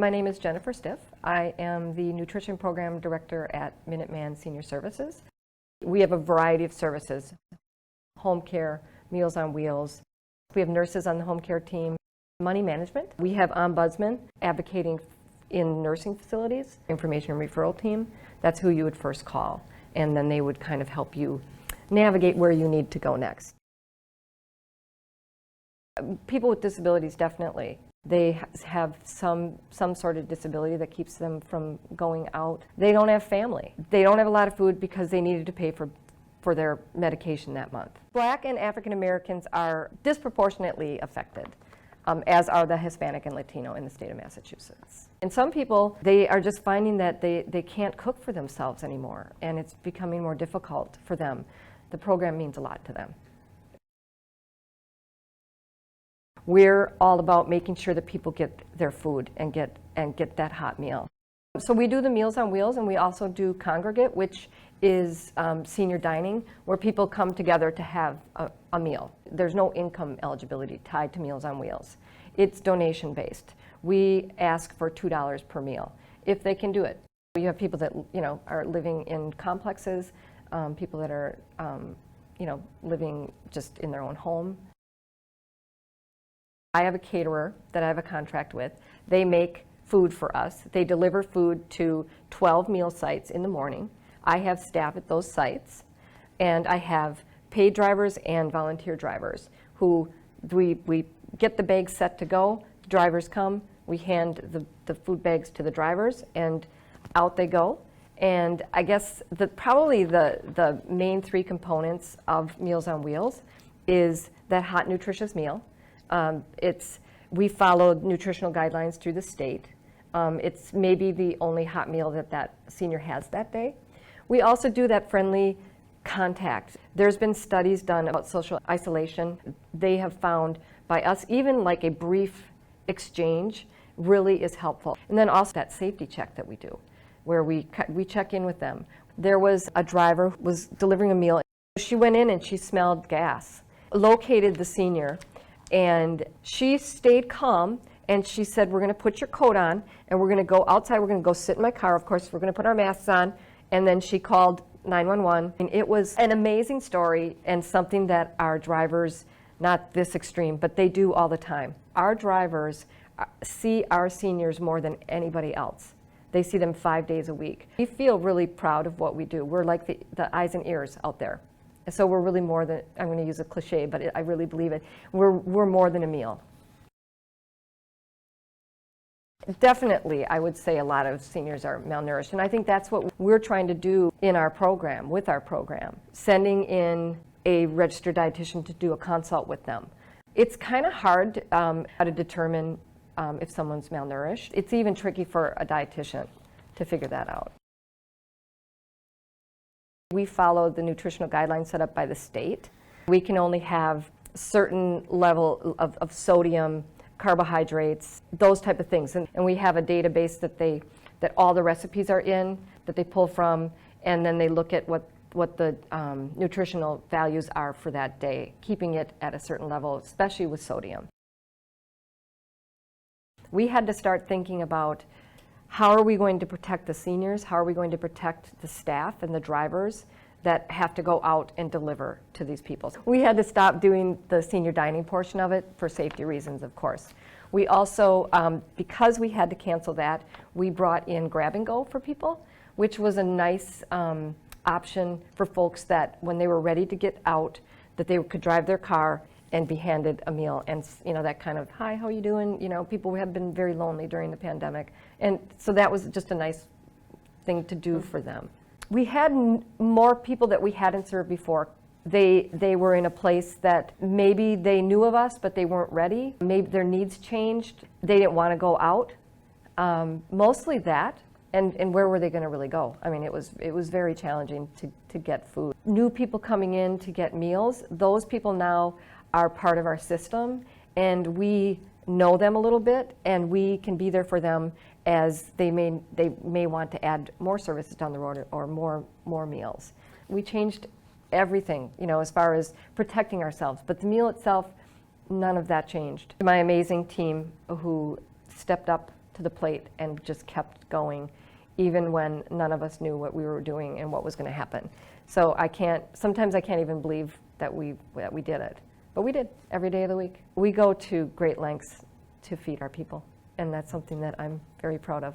My name is Jennifer Stiff. I am the Nutrition Program Director at Minuteman Senior Services. We have a variety of services: home care, Meals on Wheels. We have nurses on the home care team, money management. We have ombudsmen advocating in nursing facilities, information and referral team. That's who you would first call, and then they would kind of help you navigate where you need to go next. People with disabilities, definitely. They have some sort of disability that keeps them from going out. They don't have family. They don't have a lot of food because they needed to pay for their medication that month. Black and African Americans are disproportionately affected, as are the Hispanic and Latino in the state of Massachusetts. And some people, they are just finding that they can't cook for themselves anymore, and it's becoming more difficult for them. The program means a lot to them. We're all about making sure that people get their food and get that hot meal. So we do the Meals on Wheels, and we also do Congregate, which is senior dining, where people come together to have a meal. There's no income eligibility tied to Meals on Wheels. It's donation based. We ask for $2 per meal, if they can do it. You have people that are living in complexes, people that are living just in their own home. I have a caterer that I have a contract with. They make food for us. They deliver food to 12 meal sites in the morning. I have staff at those sites, and I have paid drivers and volunteer drivers who we get the bags set to go. The drivers come, we hand the food bags to the drivers, and out they go. And I guess probably the main three components of Meals on Wheels is that hot, nutritious meal. We follow nutritional guidelines through the state. It's maybe the only hot meal that senior has that day. We also do that friendly contact. There's been studies done about social isolation. They have found by us, even like a brief exchange really is helpful. And then also that safety check that we do, where we check in with them. There was a driver who was delivering a meal. She went in and she smelled gas, located the senior, and she stayed calm, and she said, we're going to put your coat on, and we're going to go outside, we're going to go sit in my car, of course, we're going to put our masks on, and then she called 911. And it was an amazing story, and something that our drivers, not this extreme, but they do all the time. Our drivers see our seniors more than anybody else. They see them 5 days a week. We feel really proud of what we do. We're like the eyes and ears out there. So we're really more than, I'm going to use a cliche, but I really believe it. We're more than a meal. Definitely, I would say a lot of seniors are malnourished, and I think that's what we're trying to do in our program, with our program, sending in a registered dietitian to do a consult with them. It's kind of hard how to determine if someone's malnourished. It's even tricky for a dietitian to figure that out. We follow the nutritional guidelines set up by the state. We can only have a certain level of sodium, carbohydrates, those type of things. And we have a database that all the recipes are in, that they pull from, and then they look at what the nutritional values are for that day, keeping it at a certain level, especially with sodium. We had to start thinking about, how are we going to protect the seniors? How are we going to protect the staff and the drivers that have to go out and deliver to these people? We had to stop doing the senior dining portion of it for safety reasons, of course. We also, because we had to cancel that, we brought in grab and go for people, which was a nice option for folks that when they were ready to get out, that they could drive their car and be handed a meal, and that kind of, hi, how are you doing? People have been very lonely during the pandemic, and so that was just a nice thing to do for them. We had more people that we hadn't served before. They were in a place that maybe they knew of us, but they weren't ready. Maybe their needs changed. They didn't want to go out. Mostly that, and where were they going to really go? I mean, it was very challenging to get food. New people coming in to get meals, those people now are part of our system, and we know them a little bit, and we can be there for them as they may want to add more services down the road or more meals. We changed everything, as far as protecting ourselves, but the meal itself, none of that changed. My amazing team who stepped up to the plate and just kept going, even when none of us knew what we were doing and what was going to happen. So sometimes I can't even believe that we did it. But we did every day of the week. We go to great lengths to feed our people, and that's something that I'm very proud of.